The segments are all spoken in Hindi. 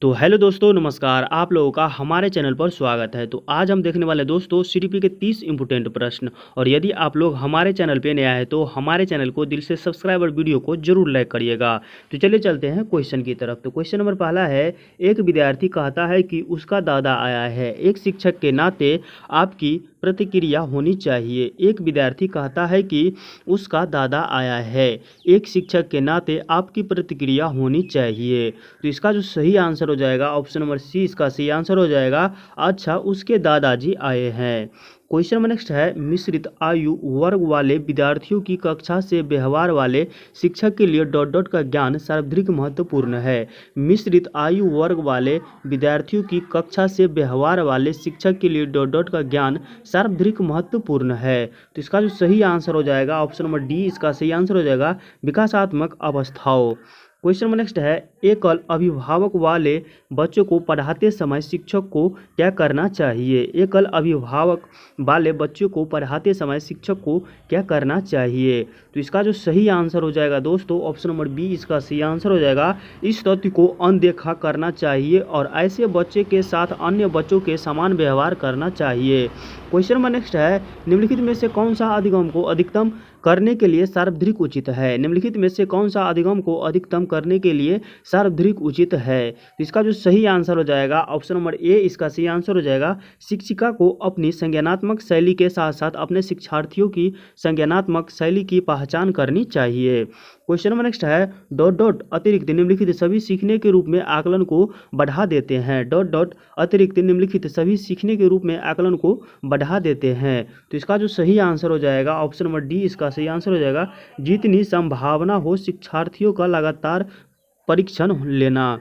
तो हेलो दोस्तों, नमस्कार। आप लोगों का हमारे चैनल पर स्वागत है। तो आज हम देखने वाले दोस्तों सीडीपी के 30 इंपोर्टेंट प्रश्न। और यदि आप लोग हमारे चैनल पे नया है तो हमारे चैनल को दिल से सब्सक्राइब और वीडियो को जरूर लाइक करिएगा। तो चलिए चलते हैं क्वेश्चन की तरफ। तो क्वेश्चन नंबर पहला है, एक विद्यार्थी कहता है कि उसका दादा आया है। एक शिक्षक के नाते आपकी प्रतिक्रिया होनी चाहिए। एक विद्यार्थी कहता है कि उसका दादा आया है। एक शिक्षक के नाते आपकी प्रतिक्रिया होनी चाहिए। तो इसका जो सही आंसर हो जाएगा ऑप्शन नंबर सी, इसका सही आंसर हो जाएगा अच्छा, उसके दादाजी आए हैं। क्वेश्चन नंबर नेक्स्ट है, मिश्रित आयु वर्ग वाले विद्यार्थियों की कक्षा से व्यवहार वाले शिक्षक के लिए डॉट डॉट का ज्ञान सर्वाधिक महत्वपूर्ण है। मिश्रित आयु वर्ग वाले विद्यार्थियों की कक्षा से व्यवहार वाले शिक्षक के लिए डॉट डॉट का ज्ञान सर्वाधिक महत्वपूर्ण है। तो इसका जो सही आंसर हो जाएगा ऑप्शन नंबर डी, इसका सही आंसर हो जाएगा विकासात्मक अवस्थाओं। क्वेश्चन नंबर नेक्स्ट है, एकल अभिभावक वाले बच्चों को पढ़ाते समय शिक्षक को क्या करना चाहिए। एकल अभिभावक वाले बच्चों को पढ़ाते समय शिक्षक को क्या करना चाहिए। तो इसका जो सही आंसर हो जाएगा दोस्तों ऑप्शन नंबर बी, इसका सही आंसर हो जाएगा इस तथ्य को अनदेखा करना चाहिए और ऐसे बच्चे के साथ अन्य बच्चों के समान व्यवहार करना चाहिए। क्वेश्चन नंबर नेक्स्ट है, निम्नलिखित में से कौन सा अधिगम को अधिकतम करने के लिए सार्वधिक उचित है। निम्नलिखित में से कौन सा अधिगम को अधिकतम करने के लिए सार्वधिक उचित है। तो इसका जो सही आंसर हो जाएगा ऑप्शन नंबर ए, इसका सही आंसर हो जाएगा शिक्षिका को अपनी संज्ञानात्मक शैली के साथ साथ अपने शिक्षार्थियों की संज्ञानात्मक शैली की पहचान करनी चाहिए। क्वेश्चन नंबर नेक्स्ट है, डॉट डॉट अतिरिक्त निम्नलिखित सभी सीखने के रूप में आकलन को बढ़ा देते हैं। डॉट डॉट अतिरिक्त निम्नलिखित सभी सीखने के रूप में आकलन को बढ़ा देते हैं। तो इसका जो सही आंसर हो जाएगा ऑप्शन नंबर डी, इसका सही आंसर हो जाएगा जितनी संभावना हो शिक्षार्थियों का लगातार परीक्षण लेना।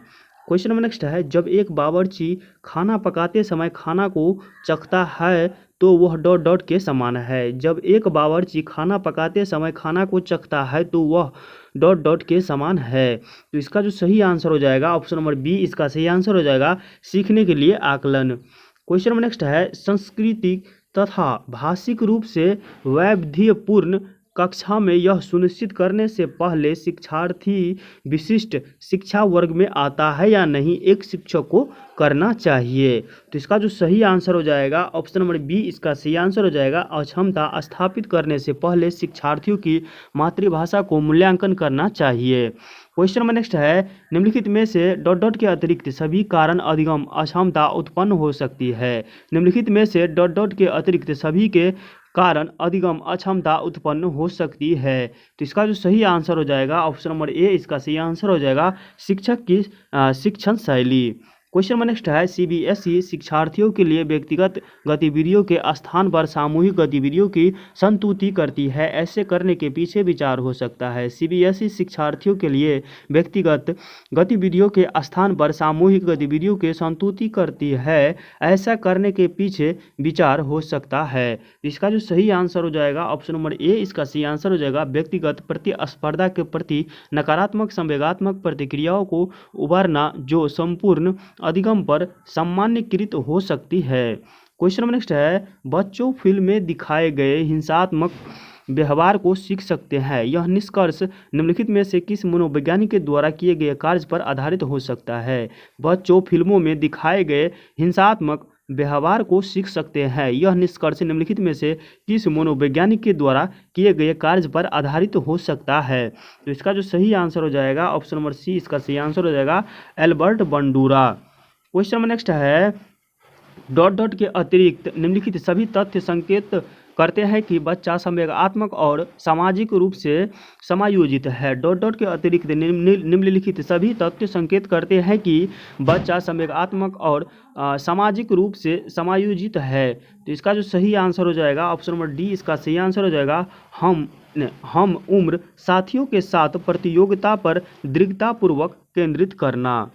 क्वेश्चन नंबर नेक्स्ट है, जब एक बावर्ची खाना पकाते समय खाना को चखता है तो वह डॉट डॉट के समान है। जब एक बावर्ची खाना पकाते समय खाना को चखता है तो वह डॉट डॉट के समान है। तो इसका जो सही आंसर हो जाएगा ऑप्शन नंबर बी, इसका सही आंसर हो जाएगा सीखने के लिए आकलन। क्वेश्चन नंबर नेक्स्ट है, सांस्कृतिक तथा भाषिक रूप से वैविध्यपूर्ण कक्षा में यह सुनिश्चित करने से पहले शिक्षार्थी विशिष्ट शिक्षा वर्ग में आता है या नहीं, एक शिक्षक को करना चाहिए। तो इसका जो सही आंसर हो जाएगा ऑप्शन नंबर बी, इसका सही आंसर हो जाएगा अक्षमता स्थापित करने से पहले शिक्षार्थियों की मातृभाषा को मूल्यांकन करना चाहिए। क्वेश्चन नंबर नेक्स्ट है, निम्नलिखित में से डॉट डॉट के अतिरिक्त सभी कारण अधिगम अक्षमता उत्पन्न हो सकती है। निम्नलिखित में से डॉट डॉट के अतिरिक्त सभी के कारण अधिगम अक्षमता उत्पन्न हो सकती है। तो इसका जो सही आंसर हो जाएगा ऑप्शन नंबर ए, इसका सही आंसर हो जाएगा शिक्षक की शिक्षण शैली। क्वेश्चन नंबर नेक्स्ट है, सीबीएसई शिक्षार्थियों के लिए व्यक्तिगत गतिविधियों के स्थान पर सामूहिक गतिविधियों की संतुति करती है। ऐसे करने के पीछे विचार हो सकता है। सीबीएसई शिक्षार्थियों के लिए व्यक्तिगत गतिविधियों के स्थान पर सामूहिक गतिविधियों की संतुति करती है। ऐसा करने के पीछे विचार हो सकता है। इसका जो सही आंसर हो जाएगा ऑप्शन नंबर ए, इसका सही आंसर हो जाएगा व्यक्तिगत प्रतिस्पर्धा के प्रति नकारात्मक संवेगात्मक प्रतिक्रियाओं को उबारना जो संपूर्ण अधिगम पर सामान्यीकृत हो सकती है। क्वेश्चन नंबर नेक्स्ट है, बच्चों फिल्म में दिखाए गए हिंसात्मक व्यवहार को सीख सकते हैं। यह निष्कर्ष निम्नलिखित में से किस मनोवैज्ञानिक के द्वारा किए गए कार्य पर आधारित हो सकता है। बच्चों फिल्मों में दिखाए गए हिंसात्मक व्यवहार को सीख सकते हैं। यह निष्कर्ष निम्नलिखित में से किस मनोवैज्ञानिक के द्वारा किए गए कार्य पर आधारित हो सकता है। तो इसका जो सही आंसर हो जाएगा ऑप्शन नंबर सी, इसका सही आंसर हो जाएगा Albert Bandura. Question number next है, डॉट डॉट के अतिरिक्त निम्नलिखित सभी तथ्य संकेत करते हैं कि बच्चा संवेगात्मक और सामाजिक रूप से समायोजित है। डॉट डॉट के अतिरिक्त निम्नलिखित सभी तथ्य संकेत करते हैं कि बच्चा संवेगात्मक और सामाजिक रूप से समायोजित है। तो इसका जो सही आंसर हो जाएगा ऑप्शन नंबर डी, इसका सही आंसर हो जाएगा हम उम्र साथियों के साथ प्रतियोगिता पर दृढ़तापूर्वक केंद्रित करना।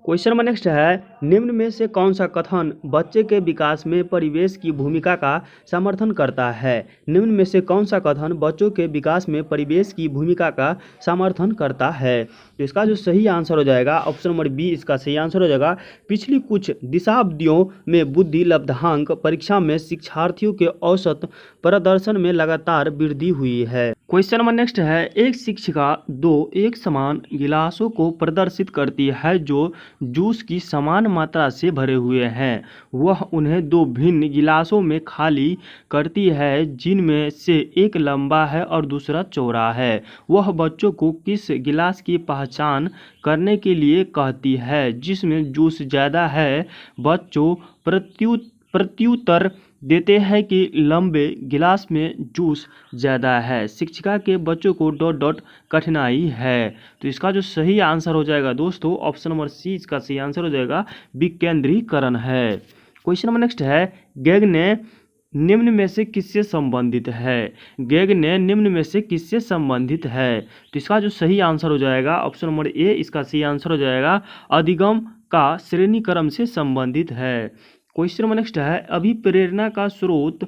क्वेश्चन नंबर नेक्स्ट है, निम्न में से कौन सा कथन बच्चे के विकास में परिवेश की भूमिका का समर्थन करता है। निम्न में से कौन सा कथन बच्चों के विकास में परिवेश की भूमिका का समर्थन करता है। तो इसका जो सही आंसर हो जाएगा ऑप्शन नंबर बी, इसका सही आंसर हो जाएगा पिछली कुछ दशाब्दियों में बुद्धि लब्धांक परीक्षा में शिक्षार्थियों के औसत प्रदर्शन में लगातार वृद्धि हुई है। क्वेश्चन नंबर नेक्स्ट है, एक शिक्षिका दो एक समान गिलासों को प्रदर्शित करती है जो जूस की समान मात्रा से भरे हुए हैं। वह उन्हें दो भिन्न गिलासों में खाली करती है जिनमें से एक लंबा है और दूसरा चौड़ा है। वह बच्चों को किस गिलास की पहचान करने के लिए कहती है जिसमें जूस ज़्यादा है। बच्चों प्रत्युत्तर देते हैं कि लंबे गिलास में जूस ज़्यादा है। शिक्षिका के बच्चों को डॉट डॉट कठिनाई है। तो इसका जो सही आंसर हो जाएगा दोस्तों ऑप्शन नंबर सी इसका सही आंसर हो जाएगा, विकेंद्रीकरण है। क्वेश्चन नंबर नेक्स्ट है, गेग ने निम्न में से किससे संबंधित है। गेग ने निम्न में से किससे संबंधित है। तो इसका जो सही आंसर हो जाएगा ऑप्शन नंबर ए इसका सही आंसर हो जाएगा, अधिगम का श्रेणी क्रम से संबंधित है। क्वेश्चन नंबर नेक्स्ट है, अभिप्रेरणा का स्रोत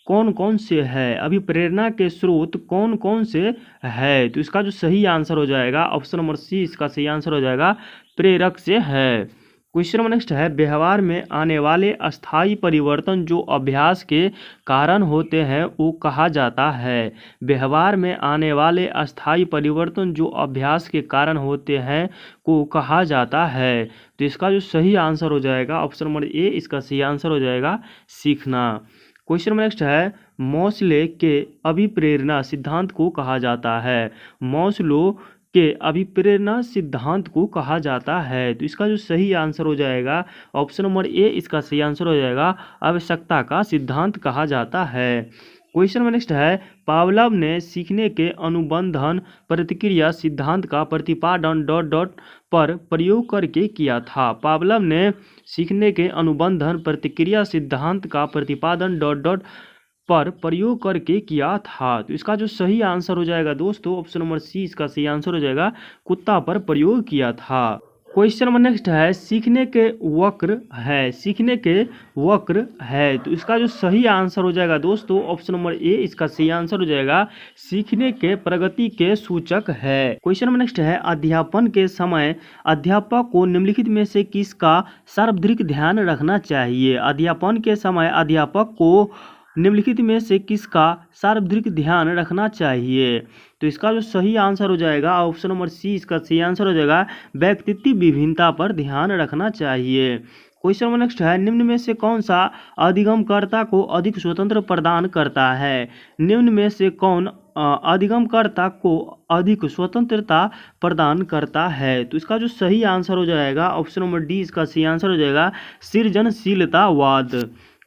कौन कौन से है। अभिप्रेरणा के स्रोत कौन कौन से है। तो इसका जो सही आंसर हो जाएगा ऑप्शन नंबर सी इसका सही आंसर हो जाएगा, प्रेरक से है। क्वेश्चन नंबर नेक्स्ट है, व्यवहार में आने वाले अस्थायी परिवर्तन जो अभ्यास के कारण होते हैं वो कहा जाता है। व्यवहार में आने वाले अस्थायी परिवर्तन जो अभ्यास के कारण होते हैं को कहा जाता है। तो इसका जो सही आंसर हो जाएगा ऑप्शन नंबर ए इसका सही आंसर हो जाएगा, सीखना। क्वेश्चन नंबर नेक्स्ट है, मॉसले के अभिप्रेरणा सिद्धांत को कहा जाता है। मॉसलो के अभिप्रेरणा सिद्धांत को कहा जाता है। तो इसका जो सही आंसर हो जाएगा ऑप्शन नंबर ए इसका सही आंसर हो जाएगा, आवश्यकता का सिद्धांत कहा जाता है। क्वेश्चन नंबर नेक्स्ट है, पावलोव ने सीखने के अनुबंधन प्रतिक्रिया सिद्धांत का प्रतिपादन डॉट डॉट पर प्रयोग करके किया था। पावलोव ने सीखने के अनुबंधन प्रतिक्रिया सिद्धांत का प्रतिपादन डॉट डॉट पर प्रयोग करके किया था। तो इसका जो सही आंसर हो जाएगा दोस्तों ऑप्शन नंबर सी इसका सही आंसर हो जाएगा, कुत्ता पर प्रयोग किया था। क्वेश्चन नंबर नेक्स्ट है, सीखने के वक्र है। सीखने के वक्र है। तो इसका जो सही आंसर हो जाएगा दोस्तों ऑप्शन नंबर ए इसका सही आंसर हो जाएगा, सीखने के प्रगति के सूचक है। क्वेश्चन नंबर नेक्स्ट है, अध्यापन के समय अध्यापक को निम्नलिखित में से किसका सार्वधिक ध्यान रखना चाहिए। अध्यापन के समय अध्यापक को निम्नलिखित में से किसका सार्वधिक ध्यान रखना चाहिए। तो इसका जो सही आंसर हो जाएगा ऑप्शन नंबर सी इसका सही आंसर हो जाएगा, व्यक्तित्व विभिन्नता पर ध्यान रखना चाहिए। क्वेश्चन नंबर नेक्स्ट है, निम्न में से कौन सा अधिगमकर्ता को अधिक स्वतंत्र प्रदान करता है। निम्न में से कौन अधिगमकर्ता को अधिक स्वतंत्रता प्रदान करता है। तो इसका जो सही आंसर हो जाएगा ऑप्शन नंबर डी इसका सही आंसर हो जाएगा, सृजनशीलतावाद।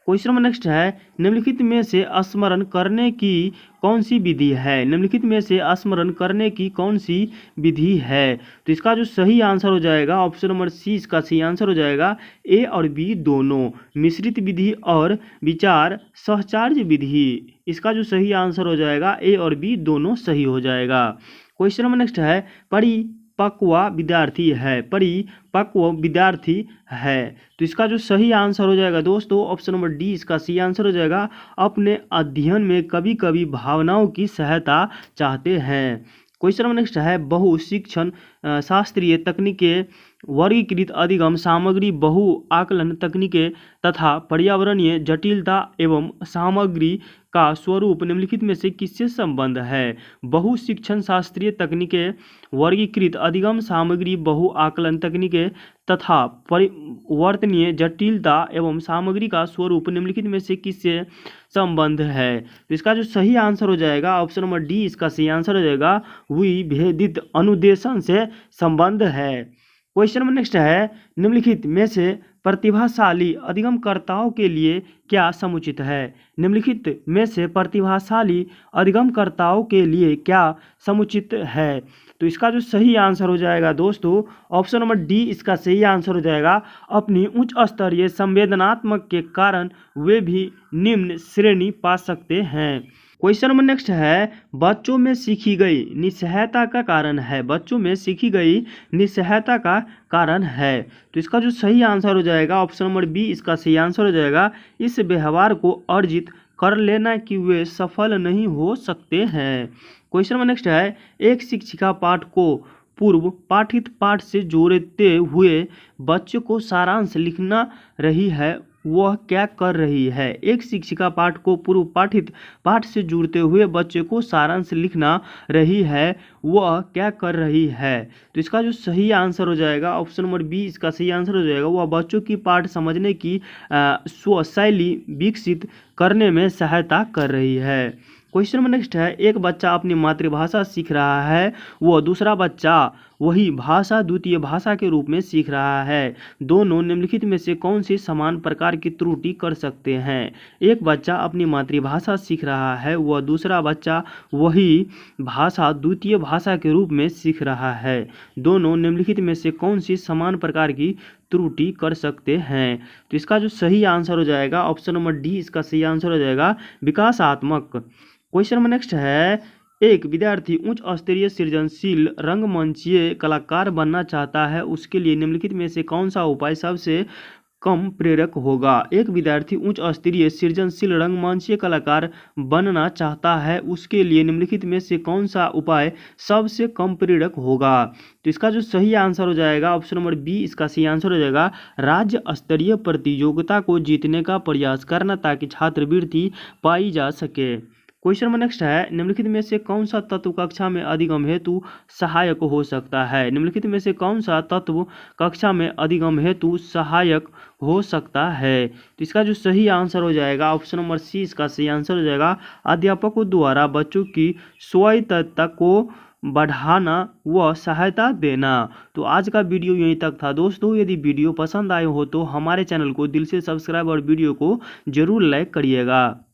क्वेश्चन नंबर नेक्स्ट है, निम्नलिखित में से स्मरण करने की कौन सी विधि है। निम्नलिखित में से स्मरण करने की कौन सी विधि है। तो इसका जो सही आंसर हो जाएगा ऑप्शन नंबर सी इसका सही आंसर हो जाएगा, ए और बी दोनों, मिश्रित विधि और विचार सहचार्य विधि। इसका जो सही आंसर हो जाएगा ए और बी दोनों सही हो जाएगा। क्वेश्चन नंबर नेक्स्ट है, परिपक्व विद्यार्थी है। परिपक्व विद्यार्थी है। तो इसका जो सही आंसर हो जाएगा दोस्तों ऑप्शन नंबर डी इसका सही आंसर हो जाएगा, अपने अध्ययन में कभी कभी भावनाओं की सहायता चाहते हैं। क्वेश्चन नंबर नेक्स्ट है, बहु शिक्षण शास्त्रीय तकनीकें वर्गीकृत अधिगम सामग्री बहु आकलन तकनीकें तथा पर्यावरणीय जटिलता एवं सामग्री का स्वरूप निम्नलिखित में से किससे संबंध है। बहु शिक्षण शास्त्रीय तकनीकें वर्गीकृत अधिगम सामग्री बहु आकलन तकनीकें तथा परिवर्तनीय जटिलता एवं सामग्री का स्वरूप निम्नलिखित में से किससे संबंध है। तो इसका जो सही आंसर हो जाएगा ऑप्शन नंबर डी इसका सही आंसर हो जाएगा, विभेदित अनुदेशन से संबंध है। क्वेश्चन नंबर नेक्स्ट है, निम्नलिखित में से प्रतिभाशाली अधिगमकर्ताओं के लिए क्या समुचित है। निम्नलिखित में से प्रतिभाशाली अधिगमकर्ताओं के लिए क्या समुचित है। तो इसका जो सही आंसर हो जाएगा दोस्तों ऑप्शन नंबर डी इसका सही आंसर हो जाएगा, अपनी उच्च स्तरीय संवेदनात्मक के कारण वे भी निम्न श्रेणी पा सकते हैं। क्वेश्चन नंबर नेक्स्ट है, बच्चों में सीखी गई निस्सहायता का कारण है। बच्चों में सीखी गई निस्सहायता का कारण है। तो इसका जो सही आंसर हो जाएगा ऑप्शन नंबर बी इसका सही आंसर हो जाएगा, इस व्यवहार को अर्जित कर लेना कि वे सफल नहीं हो सकते हैं। क्वेश्चन नंबर नेक्स्ट है, एक शिक्षिका पाठ को पूर्व पाठित पाठ से जोड़ते हुए बच्चों को सारांश लिखना रही है, वह क्या कर रही है। एक शिक्षिका पाठ को पूर्व पाठित पाठ से जुड़ते हुए बच्चे को सारांश लिखना रही है, वह क्या कर रही है। तो इसका जो सही आंसर हो जाएगा ऑप्शन नंबर बी इसका सही आंसर हो जाएगा। वह बच्चों की पाठ समझने की स्व शैली विकसित करने में सहायता कर रही है। क्वेश्चन नंबर नेक्स्ट है, एक बच्चा अपनी मातृभाषा सीख रहा है, वह दूसरा बच्चा वही भाषा द्वितीय भाषा के रूप में सीख रहा है। दोनों निम्नलिखित में से कौन सी समान प्रकार की त्रुटि कर सकते हैं। एक बच्चा अपनी मातृभाषा सीख रहा है, वह दूसरा बच्चा वही भाषा द्वितीय भाषा के रूप में सीख रहा है। दोनों निम्नलिखित में से कौन सी समान प्रकार की त्रुटि कर सकते हैं। तो इसका जो सही आंसर हो जाएगा ऑप्शन नंबर डी इसका सही आंसर हो जाएगा, विकासात्मक। क्वेश्चन नंबर नेक्स्ट है, एक विद्यार्थी उच्च स्तरीय सृजनशील रंगमंचीय कलाकार बनना चाहता है, उसके लिए निम्नलिखित में से कौन सा उपाय सबसे कम प्रेरक होगा। एक विद्यार्थी उच्च स्तरीय सृजनशील रंगमंचीय कलाकार बनना चाहता है, उसके लिए निम्नलिखित में से कौन सा उपाय सबसे कम प्रेरक होगा। तो इसका जो सही आंसर हो जाएगा ऑप्शन नंबर बी इसका सही आंसर हो जाएगा, राज्य स्तरीय प्रतियोगिता को जीतने का प्रयास करना ताकि छात्रवृत्ति पाई जा सके। क्वेश्चन नंबर नेक्स्ट है, निम्नलिखित में से कौन सा तत्व कक्षा में अधिगम हेतु सहायक हो सकता है। निम्नलिखित में से कौन सा तत्व कक्षा में अधिगम हेतु सहायक हो सकता है। तो इसका जो सही आंसर हो जाएगा ऑप्शन नंबर सी इसका सही आंसर हो जाएगा, अध्यापकों द्वारा बच्चों की स्वायत्तता को बढ़ाना व सहायता देना। तो आज का वीडियो यहीं तक था दोस्तों। यदि वीडियो पसंद आए हो तो हमारे चैनल को दिल से सब्सक्राइब और वीडियो को जरूर लाइक करिएगा।